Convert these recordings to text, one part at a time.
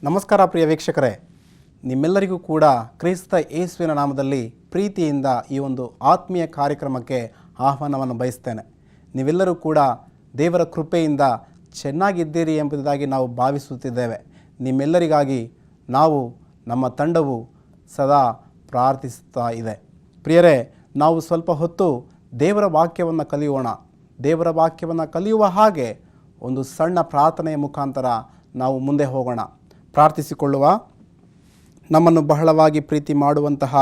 ನಮಸ್ಕಾರ ಪ್ರಿಯ ವೀಕ್ಷಕರೇ, ನಿಮ್ಮೆಲ್ಲರಿಗೂ ಕೂಡ ಕ್ರಿಸ್ತ ಯೇಸುವಿನ ನಾಮದಲ್ಲಿ ಪ್ರೀತಿಯಿಂದ ಈ ಒಂದು ಆತ್ಮೀಯ ಕಾರ್ಯಕ್ರಮಕ್ಕೆ ಆಹ್ವಾನವನ್ನು ಬಯಸ್ತೇನೆ. ನೀವೆಲ್ಲರೂ ಕೂಡ ದೇವರ ಕೃಪೆಯಿಂದ ಚೆನ್ನಾಗಿದ್ದೀರಿ ಎಂಬುದಾಗಿ ನಾವು ಭಾವಿಸುತ್ತಿದ್ದೇವೆ. ನಿಮ್ಮೆಲ್ಲರಿಗಾಗಿ ನಮ್ಮ ತಂಡವು ಸದಾ ಪ್ರಾರ್ಥಿಸುತ್ತಾ ಇದೆ. ಪ್ರಿಯರೇ, ನಾವು ಸ್ವಲ್ಪ ಹೊತ್ತು ದೇವರ ವಾಕ್ಯವನ್ನು ಕಲಿಯೋಣ. ದೇವರ ವಾಕ್ಯವನ್ನು ಕಲಿಯುವ ಹಾಗೆ ಒಂದು ಸಣ್ಣ ಪ್ರಾರ್ಥನೆಯ ಮುಖಾಂತರ ನಾವು ಮುಂದೆ ಹೋಗೋಣ. ಪ್ರಾರ್ಥಿಸಿಕೊಳ್ಳುವ. ನಮ್ಮನ್ನು ಬಹಳವಾಗಿ ಪ್ರೀತಿ ಮಾಡುವಂತಹ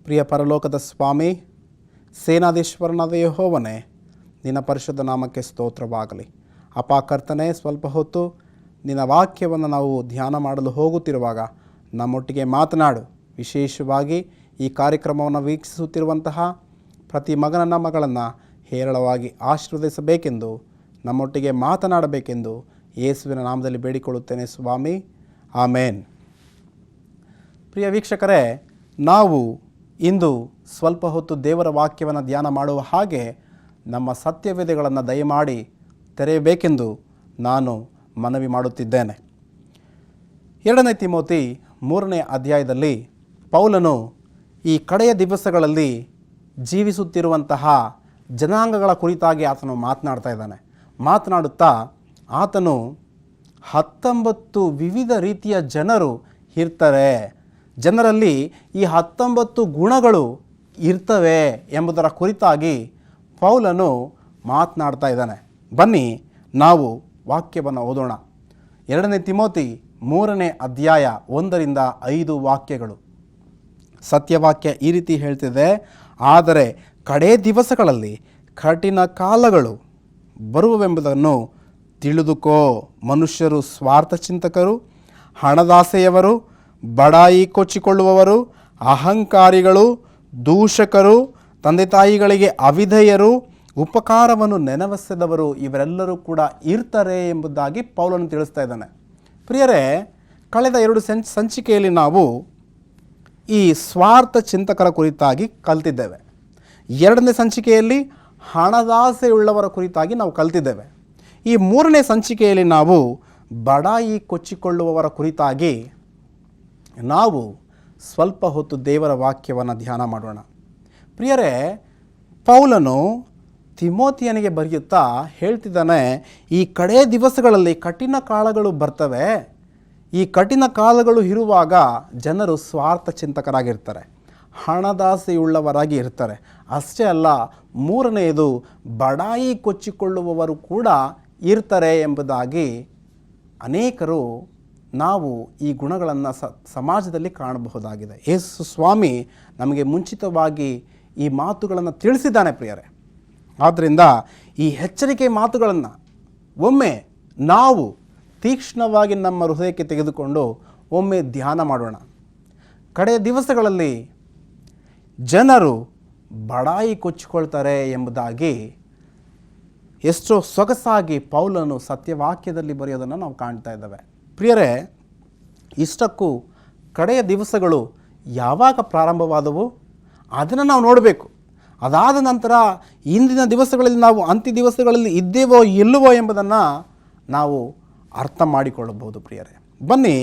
ಪ್ರಿಯ ಪರಲೋಕದ ಸ್ವಾಮಿ, ಸೇನಾಧೀಶ್ವರನಾದ ಯೆಹೋವನೇ, ನಿನ್ನ ಪರಿಶುದ್ಧ ನಾಮಕ್ಕೆ ಸ್ತೋತ್ರವಾಗಲಿ. ಅಪ್ಪ ಕರ್ತನೇ, ಸ್ವಲ್ಪ ಹೊತ್ತು ನಿನ್ನ ವಾಕ್ಯವನ್ನು ನಾವು ಧ್ಯಾನ ಮಾಡಲು ಹೋಗುತ್ತಿರುವಾಗ ನಮ್ಮೊಟ್ಟಿಗೆ ಮಾತನಾಡು. ವಿಶೇಷವಾಗಿ ಈ ಕಾರ್ಯಕ್ರಮವನ್ನು ವೀಕ್ಷಿಸುತ್ತಿರುವಂತಹ ಪ್ರತಿ ಮಗನನ್ನ ಮಗಳನ್ನು ಹೇರಳವಾಗಿ ಆಶೀರ್ವದಿಸಬೇಕೆಂದು, ನಮ್ಮೊಟ್ಟಿಗೆ ಮಾತನಾಡಬೇಕೆಂದು ಯೇಸುವಿನ ನಾಮದಲ್ಲಿ ಬೇಡಿಕೊಳ್ಳುತ್ತೇನೆ ಸ್ವಾಮಿ, ಆಮೇನ್. ಪ್ರಿಯ ವೀಕ್ಷಕರೇ, ನಾವು ಇಂದು ಸ್ವಲ್ಪ ಹೊತ್ತು ದೇವರ ವಾಕ್ಯವನ್ನು ಧ್ಯಾನ ಮಾಡುವ ಹಾಗೆ ನಮ್ಮ ಸತ್ಯವೇದಗಳನ್ನು ದಯಮಾಡಿ ತೆರೆಯಬೇಕೆಂದು ನಾನು ಮನವಿ ಮಾಡುತ್ತಿದ್ದೇನೆ. 2 ತಿಮೋತಿ 3ನೇ ಅಧ್ಯಾಯದಲ್ಲಿ ಪೌಲನು ಈ ಕಡೆಯ ದಿವಸಗಳಲ್ಲಿ ಜೀವಿಸುತ್ತಿರುವಂತಹ ಜನಾಂಗಗಳ ಕುರಿತಾಗಿ ಆತನು ಮಾತನಾಡ್ತಾ ಇದ್ದಾನೆ. ಮಾತನಾಡುತ್ತಾ ಆತನು 19 ವಿವಿಧ ರೀತಿಯ ಜನರು ಇರ್ತಾರೆ, ಜನರಲ್ಲಿ ಈ 19 ಗುಣಗಳು ಇರ್ತವೆ ಎಂಬುದರ ಕುರಿತಾಗಿ ಪೌಲನು ಮಾತನಾಡ್ತಾ ಇದ್ದಾನೆ. ಬನ್ನಿ ನಾವು ವಾಕ್ಯವನ್ನು ಓದೋಣ. 2 ತಿಮೋತಿ 3ನೇ ಅಧ್ಯಾಯ 1ರಿಂದ 5 ವಾಕ್ಯಗಳು. ಸತ್ಯವಾಕ್ಯ ಈ ರೀತಿ ಹೇಳ್ತಿದೆ: ಆದರೆ ಕಡೇ ದಿವಸಗಳಲ್ಲಿ ಕಠಿಣ ಕಾಲಗಳು ಬರುವವೆಂಬುದನ್ನು ತಿಳಿದುಕೋ. ಮನುಷ್ಯರು ಸ್ವಾರ್ಥ ಚಿಂತಕರು, ಹಣದಾಸೆಯವರು, ಬಡಾಯಿ ಕೊಚ್ಚಿಕೊಳ್ಳುವವರು, ಅಹಂಕಾರಿಗಳು, ದೂಷಕರು, ತಂದೆ ತಾಯಿಗಳಿಗೆ ಅವಿಧೇಯರು, ಉಪಕಾರವನ್ನು ನೆನಪಿಸದವರು, ಇವರೆಲ್ಲರೂ ಕೂಡ ಇರ್ತಾರೆ ಎಂಬುದಾಗಿ ಪೌಲನು ತಿಳಿಸ್ತಾ ಇದ್ದಾನೆ. ಪ್ರಿಯರೇ, ಕಳೆದ 2 ಸಂಚಿಕೆಯಲ್ಲಿ ನಾವು ಈ ಸ್ವಾರ್ಥ ಚಿಂತಕರ ಕುರಿತಾಗಿ ಕಲಿತಿದ್ದೇವೆ. 2ನೇ ಸಂಚಿಕೆಯಲ್ಲಿ ಹಣದಾಸೆಯುಳ್ಳವರ ಕುರಿತಾಗಿ ನಾವು ಕಲಿತಿದ್ದೇವೆ. ಈ 3ನೇ ಸಂಚಿಕೆಯಲ್ಲಿ ನಾವು ಬಡಾಯಿ ಕೊಚ್ಚಿಕೊಳ್ಳುವವರ ಕುರಿತಾಗಿ ನಾವು ಸ್ವಲ್ಪ ಹೊತ್ತು ದೇವರ ವಾಕ್ಯವನ್ನು ಧ್ಯಾನ ಮಾಡೋಣ. ಪ್ರಿಯರೇ, ಪೌಲನು ತಿಮೋತಿಯನಿಗೆ ಬರೆಯುತ್ತಾ ಹೇಳ್ತಿದ್ದಾನೆ, ಈ ಕಡೇ ದಿವಸಗಳಲ್ಲಿ ಕಠಿಣ ಕಾಲಗಳು ಬರ್ತವೆ. ಈ ಕಠಿಣ ಕಾಲಗಳು ಇರುವಾಗ ಜನರು ಸ್ವಾರ್ಥ ಚಿಂತಕರಾಗಿರ್ತಾರೆ, ಹಣದಾಸೆಯುಳ್ಳವರಾಗಿ ಇರ್ತಾರೆ. ಅಷ್ಟೇ ಅಲ್ಲ, 3ನೇದು ಬಡಾಯಿ ಕೊಚ್ಚಿಕೊಳ್ಳುವವರು ಕೂಡ ಇರ್ತಾರೆ ಎಂಬುದಾಗಿ ಅನೇಕರು ನಾವು ಈ ಗುಣಗಳನ್ನು ಸಮಾಜದಲ್ಲಿ ಕಾಣಬಹುದಾಗಿದೆ. ಯೇಸು ಸ್ವಾಮಿ ನಮಗೆ ಮುಂಚಿತವಾಗಿ ಈ ಮಾತುಗಳನ್ನು ತಿಳಿಸಿದ್ದಾನೆ ಪ್ರಿಯರೇ. ಆದ್ದರಿಂದ ಈ ಎಚ್ಚರಿಕೆ ಮಾತುಗಳನ್ನು ಒಮ್ಮೆ ನಾವು ತೀಕ್ಷ್ಣವಾಗಿ ನಮ್ಮ ಹೃದಯಕ್ಕೆ ತೆಗೆದುಕೊಂಡು ಒಮ್ಮೆ ಧ್ಯಾನ ಮಾಡೋಣ. ಕಡೆಯ ದಿವಸಗಳಲ್ಲಿ ಜನರು ಬಡಾಯಿ ಕೊಚ್ಚಿಕೊಳ್ತಾರೆ ಎಂಬುದಾಗಿ ಎಷ್ಟೋ ಸೊಗಸಾಗಿ ಪೌಲನು ಸತ್ಯವಾಕ್ಯದಲ್ಲಿ ಬರೆಯೋದನ್ನು ನಾವು ಕಾಣ್ತಾ ಇದ್ದೇವೆ. ಪ್ರಿಯರೇ, ಇಷ್ಟಕ್ಕೂ ಕಡೆಯ ದಿವಸಗಳು ಯಾವಾಗ ಪ್ರಾರಂಭವಾದವು ಅದನ್ನು ನಾವು ನೋಡಬೇಕು. ಅದಾದ ನಂತರ ಇಂದಿನ ದಿವಸಗಳಲ್ಲಿ ನಾವು ಅಂತ್ಯ ದಿವಸಗಳಲ್ಲಿ ಇದ್ದೇವೋ ಇಲ್ಲವೋ ಎಂಬುದನ್ನು ನಾವು ಅರ್ಥ ಮಾಡಿಕೊಳ್ಳಬಹುದು. ಪ್ರಿಯರೇ, ಬನ್ನಿ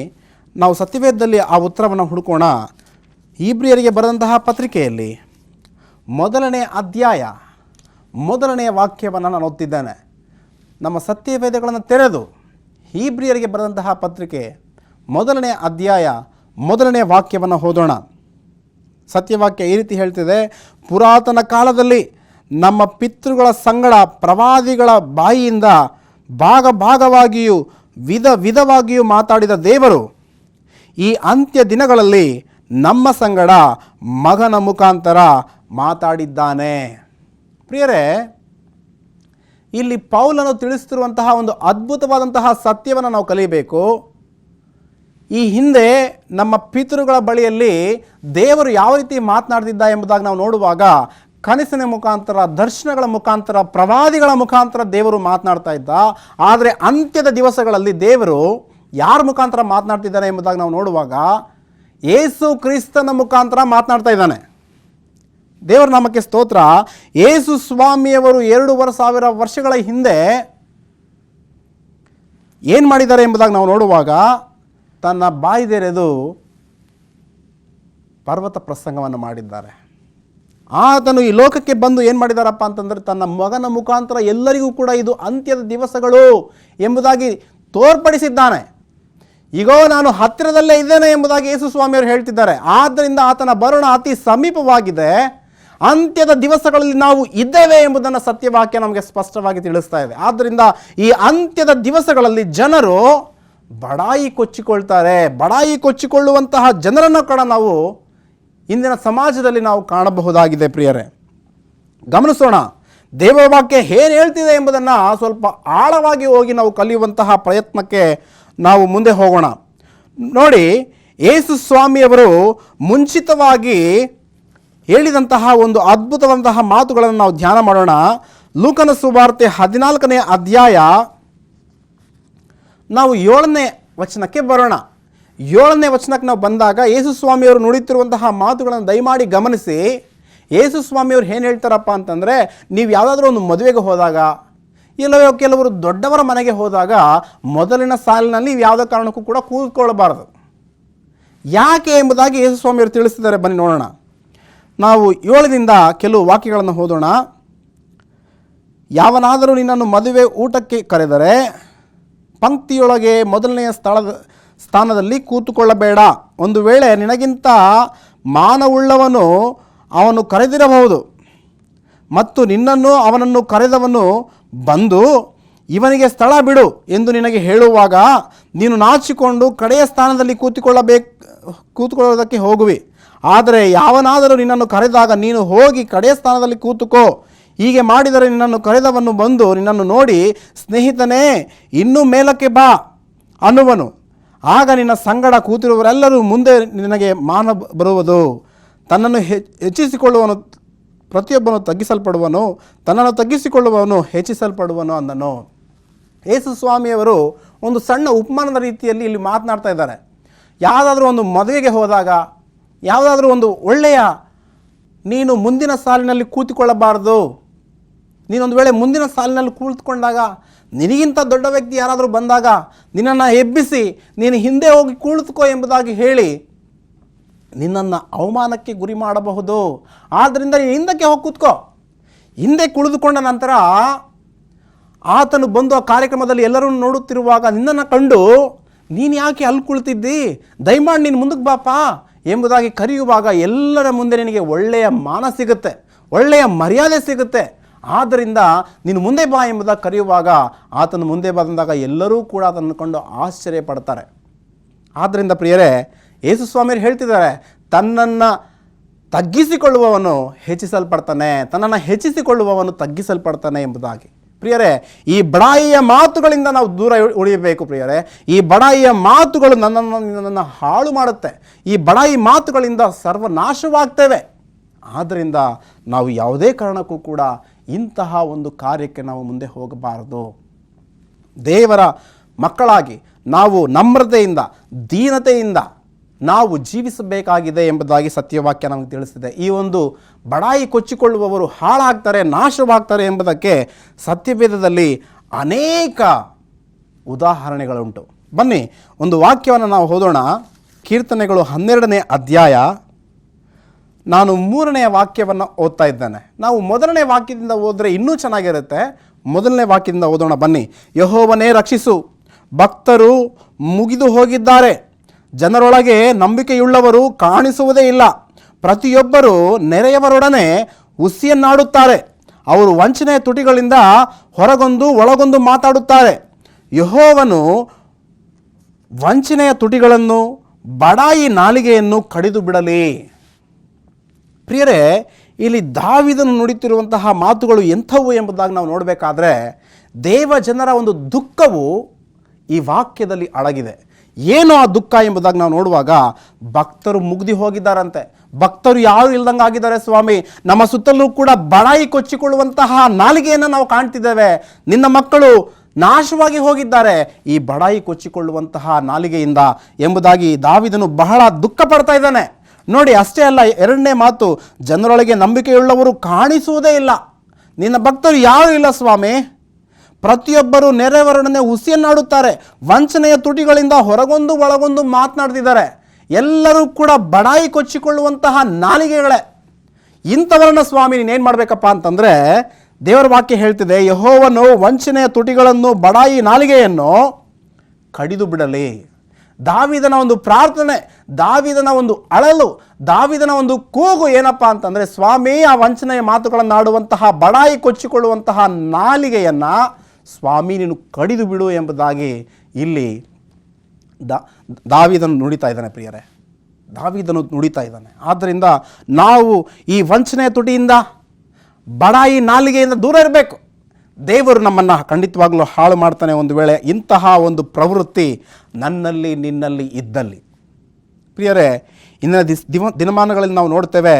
ನಾವು ಸತ್ಯವೇದದಲ್ಲಿ ಆ ಉತ್ತರವನ್ನು ಹುಡುಕೋಣ. ಇಬ್ರಿಯರಿಗೆ ಬರೆದಂತಹ ಪತ್ರಿಕೆಯಲ್ಲಿ 1ನೇ ಅಧ್ಯಾಯ 1ನೇ ವಾಕ್ಯವನ್ನು ನಾನು ಓದ್ತಿದ್ದೇನೆ. ನಮ್ಮ ಸತ್ಯವೇದಗಳನ್ನು ತೆರೆದು ಇಬ್ರಿಯರಿಗೆ ಬರೆದಂತಹ ಪತ್ರಿಕೆ 1ನೇ ಅಧ್ಯಾಯ 1ನೇ ವಾಕ್ಯವನ್ನು ಓದೋಣ. ಸತ್ಯವಾಕ್ಯ ಈ ರೀತಿ ಹೇಳ್ತಿದೆ: ಪುರಾತನ ಕಾಲದಲ್ಲಿ ನಮ್ಮ ಪಿತೃಗಳ ಸಂಗಡ ಪ್ರವಾದಿಗಳ ಬಾಯಿಯಿಂದ ಭಾಗವಾಗಿಯೂ ವಿಧವಾಗಿಯೂ ಮಾತಾಡಿದ ದೇವರು ಈ ಅಂತ್ಯ ದಿನಗಳಲ್ಲಿ ನಮ್ಮ ಸಂಗಡ ಮಗನ ಮುಖಾಂತರ ಮಾತಾಡಿದ್ದಾನೆ. ಪ್ರಿಯರೇ, ಇಲ್ಲಿ ಪೌಲನು ತಿಳಿಸುತ್ತಿರುವಂತಹ ಒಂದು ಅದ್ಭುತವಾದಂತಹ ಸತ್ಯವನ್ನು ನಾವು ಕಲಿಯಬೇಕು. ಈ ಹಿಂದೆ ನಮ್ಮ ಪಿತೃಗಳ ಬಳಿಯಲ್ಲಿ ದೇವರು ಯಾವ ರೀತಿ ಮಾತನಾಡ್ತಿದ್ದ ಎಂಬುದಾಗಿ ನಾವು ನೋಡುವಾಗ ಕನಸಿನ ಮುಖಾಂತರ, ದರ್ಶನಗಳ ಮುಖಾಂತರ, ಪ್ರವಾದಿಗಳ ಮುಖಾಂತರ ದೇವರು ಮಾತನಾಡ್ತಾ ಇದ್ದ. ಆದರೆ ಅಂತ್ಯದ ದಿವಸಗಳಲ್ಲಿ ದೇವರು ಯಾರ ಮುಖಾಂತರ ಮಾತನಾಡ್ತಿದ್ದಾನೆ ಎಂಬುದಾಗಿ ನಾವು ನೋಡುವಾಗ ಯೇಸು ಕ್ರಿಸ್ತನ ಮುಖಾಂತರ ಮಾತನಾಡ್ತಾ ಇದ್ದಾನೆ. ದೇವರ ನಾಮಕ್ಕೆ ಸ್ತೋತ್ರ. ಯೇಸು ಸ್ವಾಮಿಯವರು 2,500 ವರ್ಷಗಳ ಹಿಂದೆ ಏನು ಮಾಡಿದ್ದಾರೆ ಎಂಬುದಾಗಿ ನಾವು ನೋಡುವಾಗ ತನ್ನ ಬಾಯಿದೆರೆದು ಪರ್ವತ ಪ್ರಸಂಗವನ್ನು ಮಾಡಿದ್ದಾರೆ. ಆತನು ಈ ಲೋಕಕ್ಕೆ ಬಂದು ಏನು ಮಾಡಿದಾರಪ್ಪ ಅಂತಂದರೆ ತನ್ನ ಮಗನ ಮುಖಾಂತರ ಎಲ್ಲರಿಗೂ ಕೂಡ ಇದು ಅಂತ್ಯದ ದಿವಸಗಳು ಎಂಬುದಾಗಿ ತೋರ್ಪಡಿಸಿದ್ದಾನೆ. ಈಗೋ ನಾನು ಹತ್ತಿರದಲ್ಲೇ ಇದ್ದೇನೆ ಎಂಬುದಾಗಿ ಯೇಸು ಸ್ವಾಮಿಯವರು ಹೇಳ್ತಿದ್ದಾರೆ. ಆದ್ದರಿಂದ ಆತನ ಬರೋಣ ಅತಿ ಸಮೀಪವಾಗಿದೆ, ಅಂತ್ಯದ ದಿವಸಗಳಲ್ಲಿ ನಾವು ಇದ್ದೇವೆ ಎಂಬುದನ್ನು ಸತ್ಯವಾಕ್ಯ ನಮಗೆ ಸ್ಪಷ್ಟವಾಗಿ ತಿಳಿಸ್ತಾ ಇದೆ. ಆದ್ದರಿಂದ ಈ ಅಂತ್ಯದ ದಿವಸಗಳಲ್ಲಿ ಜನರು ಬಡಾಯಿ ಕೊಚ್ಚಿಕೊಳ್ತಾರೆ. ಬಡಾಯಿ ಕೊಚ್ಚಿಕೊಳ್ಳುವಂತಹ ಜನರನ್ನು ಕೂಡ ನಾವು ಇಂದಿನ ಸಮಾಜದಲ್ಲಿ ನಾವು ಕಾಣಬಹುದಾಗಿದೆ. ಪ್ರಿಯರೇ, ಗಮನಿಸೋಣ, ದೇವವಾಕ್ಯ ಏನು ಹೇಳ್ತಿದೆ ಎಂಬುದನ್ನು ಸ್ವಲ್ಪ ಆಳವಾಗಿ ಹೋಗಿ ನಾವು ಕಲಿಯುವಂತಹ ಪ್ರಯತ್ನಕ್ಕೆ ನಾವು ಮುಂದೆ ಹೋಗೋಣ. ನೋಡಿ, ಯೇಸು ಸ್ವಾಮಿಯವರು ಮುಂಚಿತವಾಗಿ ಹೇಳಿದಂತಹ ಒಂದು ಅದ್ಭುತವಂತಹ ಮಾತುಗಳನ್ನು ನಾವು ಧ್ಯಾನ ಮಾಡೋಣ. ಲೂಕನ ಸುವಾರ್ತೆ 14ನೇ ಅಧ್ಯಾಯ ನಾವು 7ನೇ ವಚನಕ್ಕೆ ಬರೋಣ. 7ನೇ ವಚನಕ್ಕೆ ನಾವು ಬಂದಾಗ ಯೇಸು ಸ್ವಾಮಿಯವರು ನುಡಿತಿರುವಂತಹ ಮಾತುಗಳನ್ನು ದಯಮಾಡಿ ಗಮನಿಸಿ. ಯೇಸು ಸ್ವಾಮಿಯವರು ಏನು ಹೇಳ್ತಾರಪ್ಪ ಅಂತಂದರೆ, ನೀವು ಯಾವುದಾದ್ರೂ ಒಂದು ಮದುವೆಗೆ ಹೋದಾಗ, ಇಲ್ಲವೋ ಕೆಲವರು ದೊಡ್ಡವರ ಮನೆಗೆ ಹೋದಾಗ ಮೊದಲಿನ ಸಾಲಿನಲ್ಲಿ ಯಾವುದೇ ಕಾರಣಕ್ಕೂ ಕೂಡ ಕೂತ್ಕೊಳ್ಳಬಾರದು. ಯಾಕೆ ಎಂಬುದಾಗಿ ಯೇಸು ಸ್ವಾಮಿಯವರು ತಿಳಿಸಿದ್ದಾರೆ. ಬನ್ನಿ ನೋಡೋಣ. ನಾವು 7ರಿಂದ ಕೆಲವು ವಾಕ್ಯಗಳನ್ನು ಓದೋಣ. ಯಾವನಾದರೂ ನಿನ್ನನ್ನು ಮದುವೆ ಊಟಕ್ಕೆ ಕರೆದರೆ ಪಂಕ್ತಿಯೊಳಗೆ ಮೊದಲನೆಯ ಸ್ಥಾನದಲ್ಲಿ ಕೂತುಕೊಳ್ಳಬೇಡ. ಒಂದು ವೇಳೆ ನಿನಗಿಂತ ಮಾನವುಳ್ಳವನು ಅವನು ಕರೆದಿರಬಹುದು ಮತ್ತು ನಿನ್ನನ್ನು ಅವನನ್ನು ಕರೆದವನು ಬಂದು ಇವನಿಗೆ ಸ್ಥಳ ಬಿಡು ಎಂದು ನಿನಗೆ ಹೇಳುವಾಗ ನೀನು ನಾಚಿಕೊಂಡು ಕಡೆಯ ಸ್ಥಾನದಲ್ಲಿ ಕೂತುಕೊಳ್ಳೋದಕ್ಕೆ ಹೋಗುವಿ. ಆದರೆ ಯಾವನಾದರೂ ನಿನ್ನನ್ನು ಕರೆದಾಗ ನೀನು ಹೋಗಿ ಕಡೆಯ ಸ್ಥಾನದಲ್ಲಿ ಕೂತುಕೋ. ಹೀಗೆ ಮಾಡಿದರೆ ನಿನ್ನನ್ನು ಕರೆದವನು ಬಂದು ನಿನ್ನನ್ನು ನೋಡಿ, ಸ್ನೇಹಿತನೇ ಇನ್ನೂ ಮೇಲಕ್ಕೆ ಬಾ ಅನ್ನುವನು. ಆಗ ನಿನ್ನ ಸಂಗಡ ಕೂತಿರುವವರೆಲ್ಲರೂ ಮುಂದೆ ನಿನಗೆ ಮಾನ ಬರುವುದು. ತನ್ನನ್ನು ಹೆಚ್ಚಿಸಿಕೊಳ್ಳುವನು ಪ್ರತಿಯೊಬ್ಬನು ತಗ್ಗಿಸಲ್ಪಡುವನು, ತನ್ನನ್ನು ತಗ್ಗಿಸಿಕೊಳ್ಳುವವನು ಹೆಚ್ಚಿಸಲ್ಪಡುವನು ಅಂದನು. ಯೇಸು ಸ್ವಾಮಿಯವರು ಒಂದು ಸಣ್ಣ ಉಪಮಾನದ ರೀತಿಯಲ್ಲಿ ಇಲ್ಲಿ ಮಾತನಾಡ್ತಾ ಇದ್ದಾರೆ. ಯಾವುದಾದ್ರೂ ಒಂದು ಮದುವೆಗೆ ಹೋದಾಗ, ಯಾವುದಾದ್ರೂ ಒಂದು ಒಳ್ಳೆಯ ನೀನು ಮುಂದಿನ ಸಾಲಿನಲ್ಲಿ ಕೂತಿಕೊಳ್ಳಬಾರ್ದು. ನೀನೊಂದು ವೇಳೆ ಮುಂದಿನ ಸಾಲಿನಲ್ಲಿ ಕುಳಿತುಕೊಂಡಾಗ ನಿನಗಿಂತ ದೊಡ್ಡ ವ್ಯಕ್ತಿ ಯಾರಾದರೂ ಬಂದಾಗ ನಿನ್ನನ್ನು ಎಬ್ಬಿಸಿ ನೀನು ಹಿಂದೆ ಹೋಗಿ ಕುಳಿತುಕೋ ಎಂಬುದಾಗಿ ಹೇಳಿ ನಿನ್ನನ್ನು ಅವಮಾನಕ್ಕೆ ಗುರಿ ಮಾಡಬಹುದು. ಆದ್ದರಿಂದ ನೀನು ಹಿಂದಕ್ಕೆ ಹೋಗಿ ಕೂತ್ಕೋ. ಹಿಂದೆ ಕುಳಿದುಕೊಂಡ ನಂತರ ಆತನು ಬಂದು ಆ ಕಾರ್ಯಕ್ರಮದಲ್ಲಿ ಎಲ್ಲರೂ ನೋಡುತ್ತಿರುವಾಗ ನಿನ್ನನ್ನು ಕಂಡು ನೀನು ಯಾಕೆ ಅಲ್ಲಿ ಕುಳಿತಿದ್ದಿ, ದಯಮಾಡಿ ನೀನು ಮುಂದಕ್ಕೆ ಬಾಪ ಎಂಬುದಾಗಿ ಕರೆಯುವಾಗ ಎಲ್ಲರ ಮುಂದೆ ನಿನಗೆ ಒಳ್ಳೆಯ ಮಾನ ಸಿಗುತ್ತೆ, ಒಳ್ಳೆಯ ಮರ್ಯಾದೆ ಸಿಗುತ್ತೆ. ಆದ್ದರಿಂದ ನೀನು ಮುಂದೆ ಬಾ ಎಂಬುದಾಗಿ ಕರೆಯುವಾಗ ಆತನು ಮುಂದೆ ಬಂದಾಗ ಎಲ್ಲರೂ ಕೂಡ ಅದನ್ನು ಕಂಡು ಆಶ್ಚರ್ಯ ಪಡ್ತಾರೆ. ಆದ್ದರಿಂದ ಪ್ರಿಯರೇ, ಯೇಸು ಸ್ವಾಮಿಯರು ಹೇಳ್ತಿದ್ದಾರೆ, ತನ್ನನ್ನು ತಗ್ಗಿಸಿಕೊಳ್ಳುವವನು ಹೆಚ್ಚಿಸಲ್ಪಡ್ತಾನೆ, ತನ್ನನ್ನು ಹೆಚ್ಚಿಸಿಕೊಳ್ಳುವವನು ತಗ್ಗಿಸಲ್ಪಡ್ತಾನೆ ಎಂಬುದಾಗಿ. ಪ್ರಿಯರೇ, ಈ ಬಡಾಯಿಯ ಮಾತುಗಳಿಂದ ನಾವು ದೂರ ಉಳಿಯಬೇಕು. ಪ್ರಿಯರೇ, ಈ ಬಡಾಯಿಯ ಮಾತುಗಳು ನನ್ನನ್ನು ಹಾಳು ಮಾಡುತ್ತೆ. ಈ ಬಡಾಯಿ ಮಾತುಗಳಿಂದ ಸರ್ವನಾಶವಾಗ್ತೇವೆ. ಆದ್ದರಿಂದ ನಾವು ಯಾವುದೇ ಕಾರಣಕ್ಕೂ ಕೂಡ ಇಂತಹ ಒಂದು ಕಾರ್ಯಕ್ಕೆ ನಾವು ಮುಂದೆ ಹೋಗಬಾರದು. ದೇವರ ಮಕ್ಕಳಾಗಿ ನಾವು ನಮ್ರತೆಯಿಂದ, ದೀನತೆಯಿಂದ ನಾವು ಜೀವಿಸಬೇಕಾಗಿದೆ ಎಂಬುದಾಗಿ ಸತ್ಯವಾಕ್ಯ ನಮಗೆ ತಿಳಿಸಿದೆ. ಈ ಒಂದು ಬಡಾಯಿ ಕೊಚ್ಚಿಕೊಳ್ಳುವವರು ಹಾಳಾಗ್ತಾರೆ, ನಾಶವಾಗ್ತಾರೆ ಎಂಬುದಕ್ಕೆ ಸತ್ಯವೇದದಲ್ಲಿ ಅನೇಕ ಉದಾಹರಣೆಗಳುಂಟು. ಬನ್ನಿ ಒಂದು ವಾಕ್ಯವನ್ನು ನಾವು ಓದೋಣ. ಕೀರ್ತನೆಗಳು 12ನೇ ಅಧ್ಯಾಯ. ನಾನು 3ನೇ ವಾಕ್ಯವನ್ನು ಓದ್ತಾ ಇದ್ದೇನೆ. ನಾವು 1ನೇ ವಾಕ್ಯದಿಂದ ಓದಿದ್ರೆ ಇನ್ನೂ ಚೆನ್ನಾಗಿರುತ್ತೆ. 1ನೇ ವಾಕ್ಯದಿಂದ ಓದೋಣ. ಬನ್ನಿ. ಯೆಹೋವನೇ ರಕ್ಷಿಸು, ಭಕ್ತರು ಮುಗಿದು ಹೋಗಿದ್ದಾರೆ, ಜನರೊಳಗೆ ನಂಬಿಕೆಯುಳ್ಳವರು ಕಾಣಿಸುವುದೇ ಇಲ್ಲ. ಪ್ರತಿಯೊಬ್ಬರು ನೆರೆಯವರೊಡನೆ ಹುಸಿಯನ್ನಾಡುತ್ತಾರೆ, ಅವರು ವಂಚನೆಯ ತುಟಿಗಳಿಂದ ಹೊರಗೊಂದು ಒಳಗೊಂದು ಮಾತಾಡುತ್ತಾರೆ. ಯೆಹೋವನು ವಂಚನೆಯ ತುಟಿಗಳನ್ನು, ಬಡಾಯಿ ನಾಲಿಗೆಯನ್ನು ಕಡಿದು ಬಿಡಲಿ. ಪ್ರಿಯರೇ, ಇಲ್ಲಿ ದಾವೀದನು ನುಡಿತಿರುವಂತಹ ಮಾತುಗಳು ಎಂಥವು ಎಂಬುದಾಗಿ ನಾವು ನೋಡಬೇಕಾದ್ರೆ ದೇವ ಜನರ ಒಂದು ದುಃಖವು ಈ ವಾಕ್ಯದಲ್ಲಿ ಅಡಗಿದೆ. ಏನು ಆ ದುಃಖ ಎಂಬುದಾಗಿ ನಾವು ನೋಡುವಾಗ, ಭಕ್ತರು ಮುಗ್ದಿ ಹೋಗಿದ್ದಾರಂತೆ. ಭಕ್ತರು ಯಾರು ಇಲ್ದಂಗೆ ಆಗಿದ್ದಾರೆ ಸ್ವಾಮಿ. ನಮ್ಮ ಸುತ್ತಲೂ ಕೂಡ ಬಡಾಯಿ ಕೊಚ್ಚಿಕೊಳ್ಳುವಂತಹ ನಾಲಿಗೆಯನ್ನು ನಾವು ಕಾಣ್ತಿದ್ದೇವೆ. ನಿನ್ನ ಮಕ್ಕಳು ನಾಶವಾಗಿ ಹೋಗಿದ್ದಾರೆ ಈ ಬಡಾಯಿ ಕೊಚ್ಚಿಕೊಳ್ಳುವಂತಹ ನಾಲಿಗೆಯಿಂದ ಎಂಬುದಾಗಿ ದಾವೀದನು ಬಹಳ ದುಃಖ ಪಡ್ತಾ ಇದ್ದಾನೆ. ನೋಡಿ, ಅಷ್ಟೇ ಅಲ್ಲ, 2ನೇ ಮಾತು, ಜನರೊಳಗೆ ನಂಬಿಕೆಯುಳ್ಳವರು ಕಾಣಿಸುವುದೇ ಇಲ್ಲ. ನಿನ್ನ ಭಕ್ತರು ಯಾರೂ ಇಲ್ಲ ಸ್ವಾಮಿ. ಪ್ರತಿಯೊಬ್ಬರು ನೆರೆಯವರೊಡನೆ ಹುಸಿಯನ್ನಾಡುತ್ತಾರೆ. ವಂಚನೆಯ ತುಟಿಗಳಿಂದ ಹೊರಗೊಂದು ಒಳಗೊಂದು ಮಾತನಾಡ್ತಿದ್ದಾರೆ. ಎಲ್ಲರೂ ಕೂಡ ಬಡಾಯಿ ಕೊಚ್ಚಿಕೊಳ್ಳುವಂತಹ ನಾಲಿಗೆಗಳೇ. ಇಂಥವರನ್ನ ಸ್ವಾಮಿ ನೀನೇನು ಮಾಡಬೇಕಪ್ಪ ಅಂತಂದರೆ, ದೇವರ ವಾಕ್ಯ ಹೇಳ್ತಿದೆ, ಯೆಹೋವನು ವಂಚನೆಯ ತುಟಿಗಳನ್ನು ಬಡಾಯಿ ನಾಲಿಗೆಯನ್ನು ಕಡಿದು ಬಿಡಲಿ. ದಾವೀದನ ಒಂದು ಪ್ರಾರ್ಥನೆ, ದಾವೀದನ ಒಂದು ಅಳಲು, ದಾವೀದನ ಒಂದು ಕೂಗು ಏನಪ್ಪ ಅಂತಂದರೆ, ಸ್ವಾಮಿ ಆ ವಂಚನೆಯ ಮಾತುಗಳನ್ನು ಆಡುವಂತಹ ಬಡಾಯಿ ಕೊಚ್ಚಿಕೊಳ್ಳುವಂತಹ ನಾಲಿಗೆಯನ್ನು ಸ್ವಾಮಿ ನೀನು ಕಡಿದು ಬಿಡು ಎಂಬುದಾಗಿ ಇಲ್ಲಿ ದಾವೀದನು ನುಡಿತಾ ಇದ್ದಾನೆ. ಪ್ರಿಯರೇ, ದಾವೀದನು ನುಡಿತಾ ಇದ್ದಾನೆ. ಆದ್ದರಿಂದ ನಾವು ಈ ವಂಚನೆಯ ತುಟಿಯಿಂದ, ಬಡಾಯಿ ನಾಲಿಗೆಯಿಂದ ದೂರ ಇರಬೇಕು. ದೇವರು ನಮ್ಮನ್ನು ಖಂಡಿತವಾಗಲೂ ಹಾಳು ಮಾಡ್ತಾನೆ ಒಂದು ವೇಳೆ ಇಂತಹ ಒಂದು ಪ್ರವೃತ್ತಿ ನನ್ನಲ್ಲಿ ನಿನ್ನಲ್ಲಿ ಇದ್ದಲ್ಲಿ. ಪ್ರಿಯರೇ, ಇಂದಿನ ದಿನಮಾನಗಳಲ್ಲಿ ನಾವು ನೋಡ್ತೇವೆ,